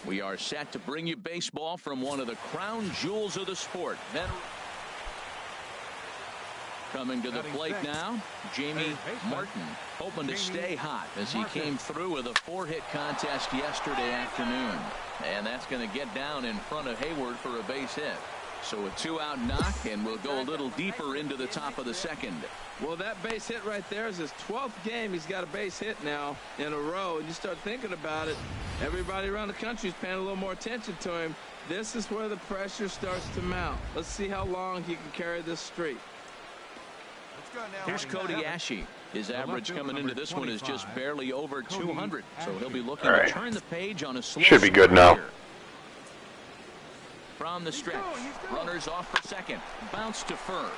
We are set to bring you baseball from one of the crown jewels of the sport. Then coming to the plate now, Jamie Martin, hoping to stay hot as he came through with a 4-hit contest yesterday afternoon. And that's going to get down in front of Hayward for a base hit. So a 2-out knock, and we'll go a little deeper into the top of the second. Well, that base hit right there is his 12th game. He's got a base hit now in a row. And you start thinking about it, everybody around the country is paying a little more attention to him. This is where the pressure starts to mount. Let's see how long he can carry this streak. Here's Cody Ashe. His average coming into this one is just barely over 200. So he'll be looking to turn the page on a slow Should be good now. From the stretch, runners off for second, bounce to first.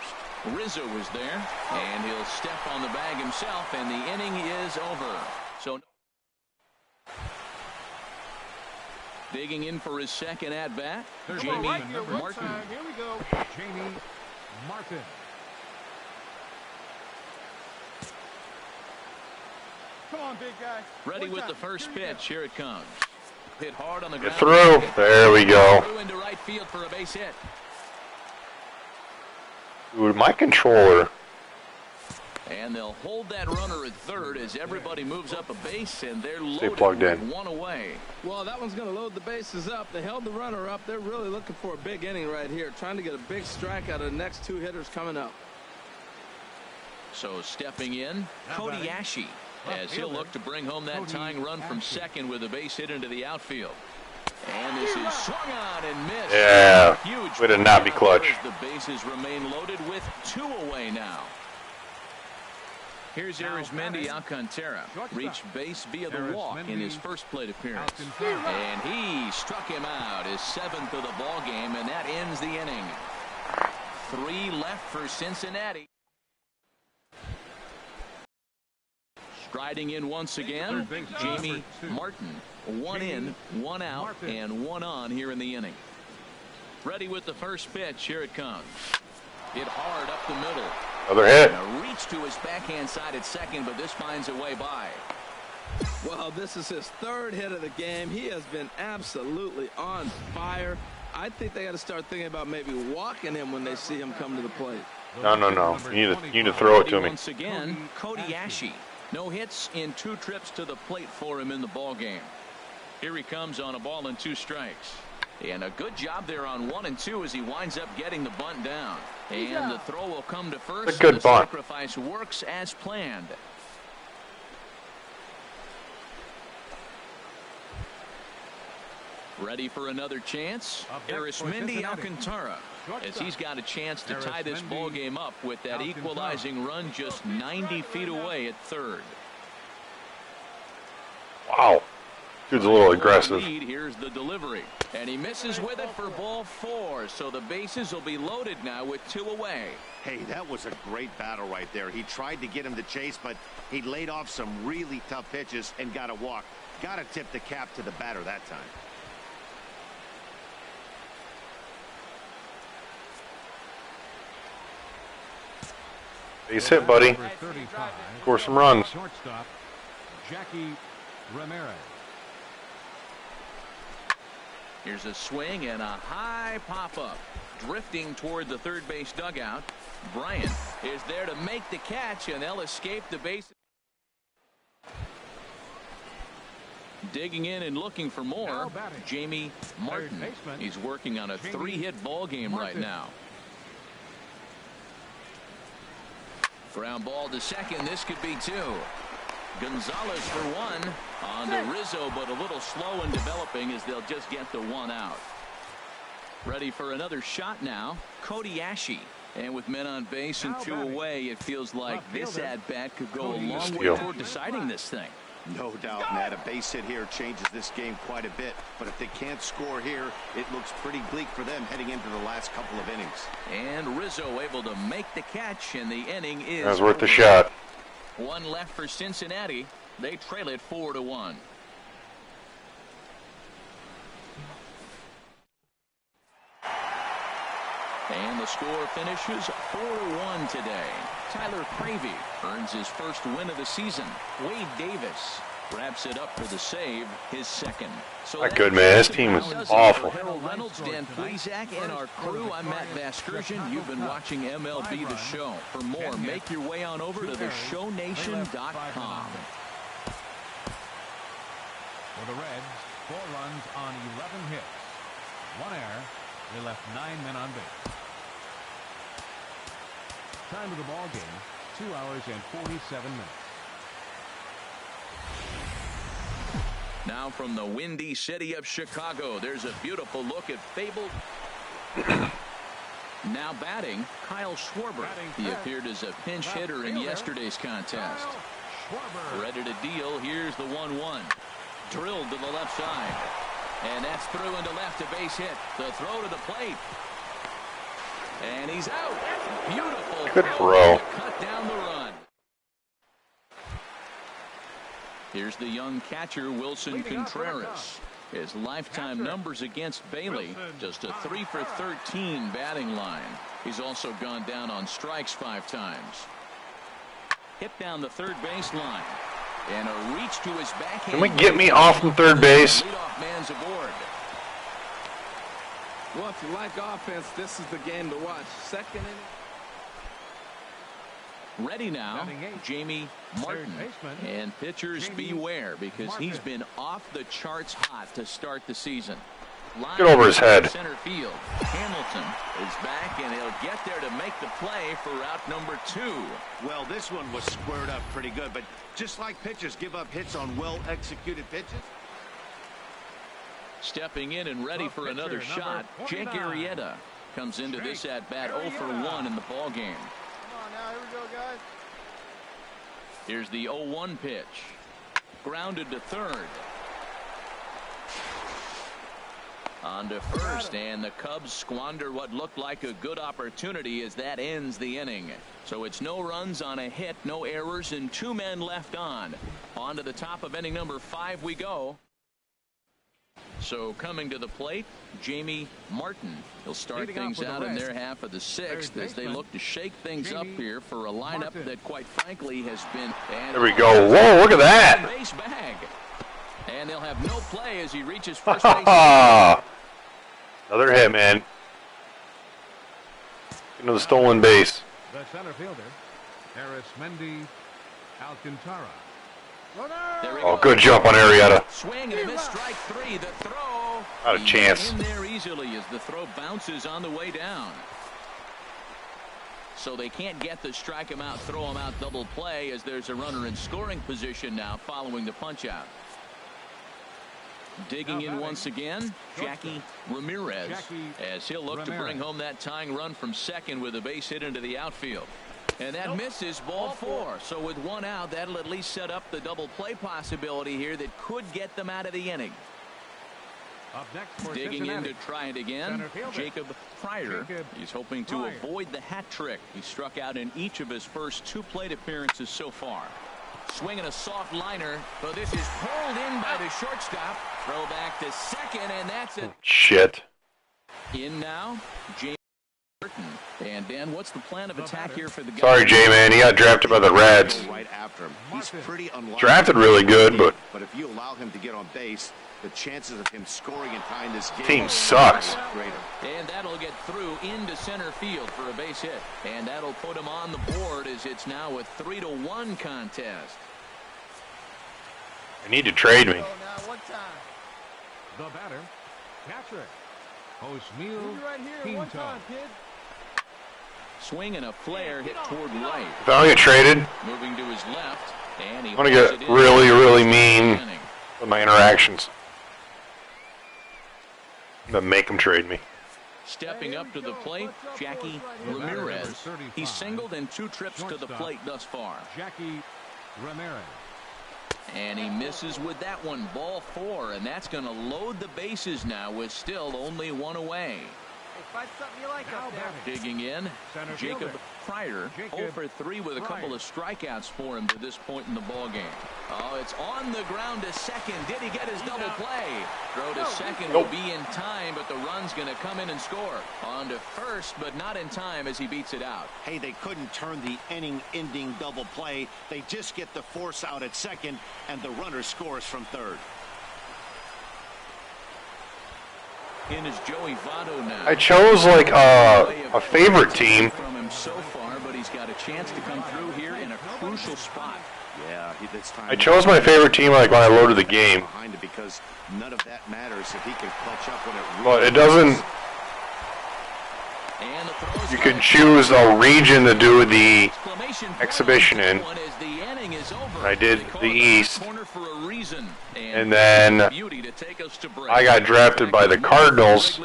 Rizzo is there, and he'll step on the bag himself, and the inning is over. So digging in for his second at-bat, Jamie Martin. Here we go. Jamie Martin. Come on, big guy. Ready with the first pitch. Here it comes. Hit hard on the Get ground. through. There we go. Through into right field for a base hit. Dude, my controller. And they'll hold that runner at third as everybody moves up a base, and they're loaded plugged with in. one away. Well, that one's going to load the bases up. They held the runner up. They're really looking for a big inning right here, trying to get a big strike out of the next two hitters coming up. So stepping in, Cody Ashe, as he'll look to bring home that tying run from second with a base hit into the outfield. And this is swung on and missed. Yeah, huge way to not be clutch. the bases remain loaded with two away now. Here's Arizmendi Alcantara, reached base via the walk in his first plate appearance. And he struck him out, his seventh of the ball game, and that ends the inning. 3 left for Cincinnati. Striding in once again, Jamie Martin. 1 in, 1 out, and 1 on here in the inning. Ready with the first pitch. Here it comes. Hit hard up the middle. Another hit. And a reach to his backhand side at second, but this finds a way by. Well, this is his 3rd hit of the game. He has been absolutely on fire. I think they got to start thinking about maybe walking him when they see him come to the plate. No. You need to throw it to me. Once again, Cody Ashe. No hits in 2 trips to the plate for him in the ball game. Here he comes on a ball and 2 strikes. And a good job there on 1 and 2 as he winds up getting the bunt down. And the throw will come to first. A good the bunt. Sacrifice works as planned. Ready for another chance? Arizmendi Alcantara, as he's got a chance to tie this ball game up with that equalizing run just 90 feet away at third. Wow. Dude's a little aggressive. Here's the delivery, and he misses with it for ball 4. So the bases will be loaded now with 2 away. Hey, that was a great battle right there. He tried to get him to chase, but he laid off some really tough pitches and got a walk. Got to tip the cap to the batter that time. Base hit, buddy. Score some runs. Shortstop, Jackie Ramirez. Here's a swing and a high pop-up. Drifting toward the third base dugout. Bryant is there to make the catch, and they'll escape the base. Digging in and looking for more, Jamie Martin. He's working on a 3-hit ball game right now. Ground ball to second. This could be 2. Gonzalez for 1 on to Rizzo, but a little slow in developing as they'll just get the 1 out. Ready for another shot now, Cody Ashe. And with men on base and 2 away, it feels like this at-bat could go a long way toward deciding this thing. No doubt, Matt. A base hit here changes this game quite a bit. But if they can't score here, it looks pretty bleak for them heading into the last couple of innings. And Rizzo able to make the catch, and the inning is That's worth the shot. 1 left for Cincinnati. They trail it 4-1. And the score finishes 4-1 today. Tyler Cravey earns his first win of the season. Wade Davis Wraps it up for the save, his second. So Not good, man. This team is awful. Harold Reynolds, Dan Plesac, and our crew, I'm Matt Vasgersian. You've been watching MLB The Show. For more, make your way on over to theshownation.com. For the Reds, 4 runs on 11 hits. 1 error. They left 9 men on base. Time of the ball game, 2 hours and 47 minutes. Now from the windy city of Chicago, there's a beautiful look at fabled. Now batting, Kyle Schwarber. He appeared as a pinch hitter in yesterday's contest. Ready to deal. Here's the 1-1. Drilled to the left side. And that's through into left, a base hit. The throw to the plate. And he's out. Beautiful. Good throw. Cut down the run. Here's the young catcher, Wilson Contreras. His lifetime numbers against Bailey, just a 3 for 13 batting line. He's also gone down on strikes 5 times. Hit down the third base line. And a reach to his backhand. Can we get me off from third base? Leadoff man's aboard. Well, if you like offense, this is the game to watch. Second inning. Ready now, Jamie Martin. And pitchers beware, because he's been off the charts hot to start the season. Line Get over his head. Center field. Hamilton is back, and he'll get there to make the play for route number 2. Well, this one was squared up pretty good, but just like pitchers give up hits on well-executed pitches. Stepping in and ready for another shot, Jake Arrieta comes into this at-bat 0 for 1 in the ball game. Now, here we go, guys. Here's the 0-1 pitch. Grounded to third. On to first, and the Cubs squander what looked like a good opportunity as that ends the inning. So it's no runs on a hit, no errors, and 2 men left on. On to the top of inning number 5 we go. So coming to the plate, Jamie Martin. He'll start things out in their half of the 6th as they look to shake things up here for a lineup that, quite frankly, has been. There we go. Whoa, look at that. Base bag. And they'll have no play as he reaches first base. Another hit, man. Into the stolen base. The center fielder, Harris Mendy Alcantara. Oh, good jump on Arrieta. Swing and a miss, strike 3. The throw. Not a chance. In there easily as the throw bounces on the way down. So they can't get the strike him out, throw him out double play as there's a runner in scoring position now following the punch out. Digging in once again, Jackie Ramirez, as he'll look to bring home that tying run from second with a base hit into the outfield. And that misses, ball 4. So with 1 out, that'll at least set up the double play possibility here that could get them out of the inning. Up next for Digging in Cincinnati. to try it again, Jacob Pryor. He's hoping to avoid the hat trick. He struck out in each of his first 2 plate appearances so far. Swinging a soft liner, but this is pulled in by the shortstop. Throw back to second, and that's it. Shit. In now, James Burton. And Dan, what's the plan of attack here for the guy? Sorry, Jay, man. He got drafted by the Reds. Right after him. He's pretty unlikely. Drafted really good, but if you allow him to get on base, the chances of him scoring and tying this game team sucks. greater. And that'll get through into center field for a base hit. And that'll put him on the board as it's now a 3-1 contest. They need to trade me. Now, one time. The batter, catcher, Osmeal Right here, one Pinto. time, kid. Swing and a flare hit toward right. If I don't get traded, Moving to his left. And he I'm going to holds get it in. really, really mean with my interactions. I'm going to make them trade me. Stepping up to the plate, Jackie Ramirez. He's singled in 2 trips to the plate thus far. Jackie Ramirez. And he misses with that one, ball 4, and that's going to load the bases now with still only 1 away. Find something you like Now up there. batting. Digging in, Center Jacob fielder. Pryor, Jacob 0 for 3 with a couple of strikeouts for him to this point in the ball game. Oh, it's on the ground to second. Did he get his double play? Throw to second will be in time, but the run's going to come in and score. On to first, but not in time as he beats it out. Hey, they couldn't turn the inning-ending double play. They just get the force out at second, and the runner scores from third. In is Joey Votto now. I chose like a favorite team. From him so far, but he's got a chance to come through here in a crucial spot. Yeah, this time. I chose my favorite team like when I loaded the game. Behind it because none of that matters if he can clutch up when it. But it doesn't. And the throw's You can choose a region to do the exhibition in. I did the East. And then I got drafted by the Cardinals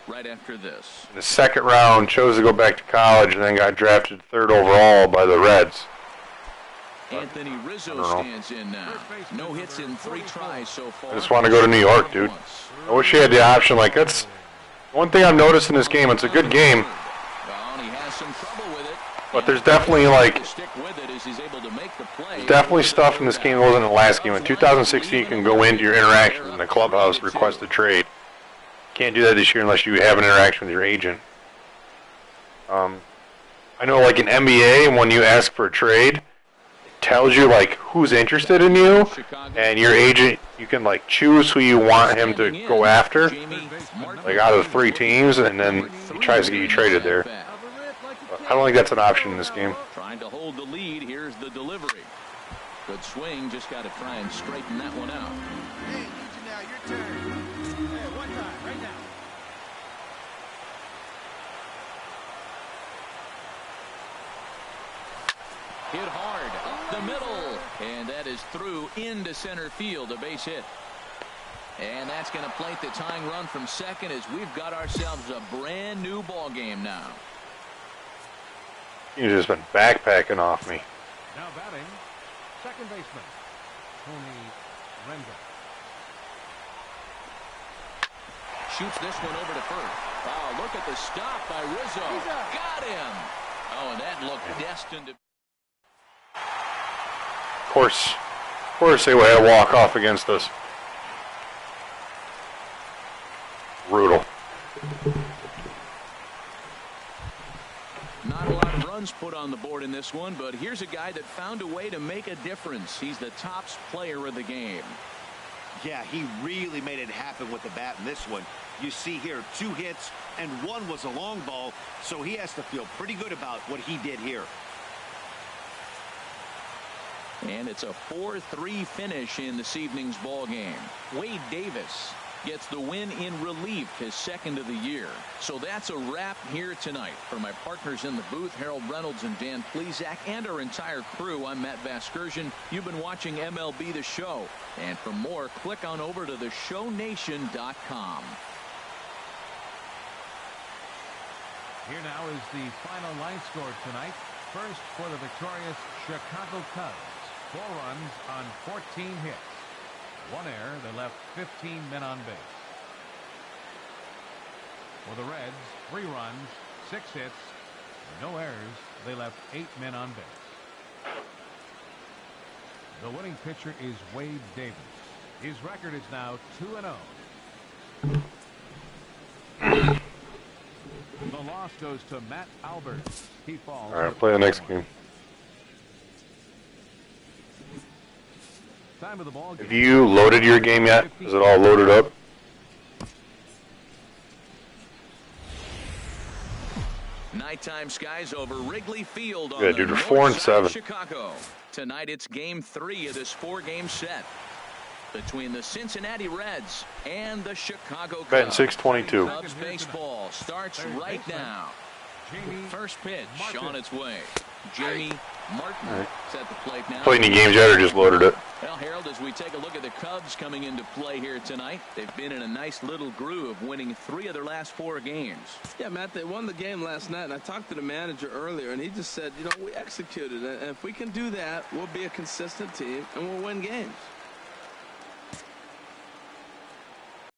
right after this. in the second round, chose to go back to college, and then got drafted third overall by the Reds. Anthony Rizzo stands in now. No hits in 3 tries so far. I just want to go to New York, dude. I wish you had the option. Like, that's one thing I've noticed in this game. It's a good game, but there's definitely like definitely stuff in this game that wasn't in the last game. In 2016, you can go into your interactions in the clubhouse, request a trade. Can't do that this year unless you have an interaction with your agent. I know, like in NBA, when you ask for a trade, it tells you like who's interested in you, and your agent, you can like choose who you want him to go after, like out of the 3 teams, and then he tries to get you traded there. But I don't think that's an option in this game. Trying to hold the lead. Here's the delivery. Good swing. Just got to try and straighten that one out. Hey, Legion, now your turn. Hey, one time, right now. Hit hard up the middle, and that is through into center field, a base hit. And that's going to plate the tying run from second as we've got ourselves a brand new ball game now. You've just been backpacking off me. Now batting, second baseman, Tony Renzo. Shoots this one over to first. Oh, look at the stop by Rizzo. Got him. Oh, and that looked destined to... Of course they would have a walk-off against us. Brutal. Not a lot of runs put on the board in this one, but here's a guy that found a way to make a difference. He's the tops player of the game. Yeah, he really made it happen with the bat in this one. You see here 2 hits, and 1 was a long ball, so he has to feel pretty good about what he did here. And it's a 4-3 finish in this evening's ball game. Wade Davis gets the win in relief, his second of the year. So that's a wrap here tonight. For my partners in the booth, Harold Reynolds and Dan Plesac, and our entire crew, I'm Matt Vasgersian. You've been watching MLB The Show. And for more, click on over to theshownation.com. Here now is the final line score tonight. First for the victorious Chicago Cubs. 4 runs on 14 hits. 1 error. They left 15 men on base. For the Reds, 3 runs, 6 hits, no errors. They left 8 men on base. The winning pitcher is Wade Davis. His record is now 2-0. The loss goes to Matt Albert. He falls. All right, play the next game. Time of the ball game. Have you loaded your game yet? Is it all loaded up? Nighttime skies over Wrigley Field on Yeah, the dude, we're north 4 and side 7. of Chicago. Tonight it's game 3 of this 4-game set between the Cincinnati Reds and the Chicago Cubs. Betting 622. Cubs baseball starts right now. First pitch on its way. Jamie Martin is at the plate now. Played any games yet or just loaded it? Well, Harold, as we take a look at the Cubs coming into play here tonight, they've been in a nice little groove, winning 3 of their last 4 games. Yeah, Matt, they won the game last night, and I talked to the manager earlier, and he just said, you know, we executed it, and if we can do that, we'll be a consistent team, and we'll win games.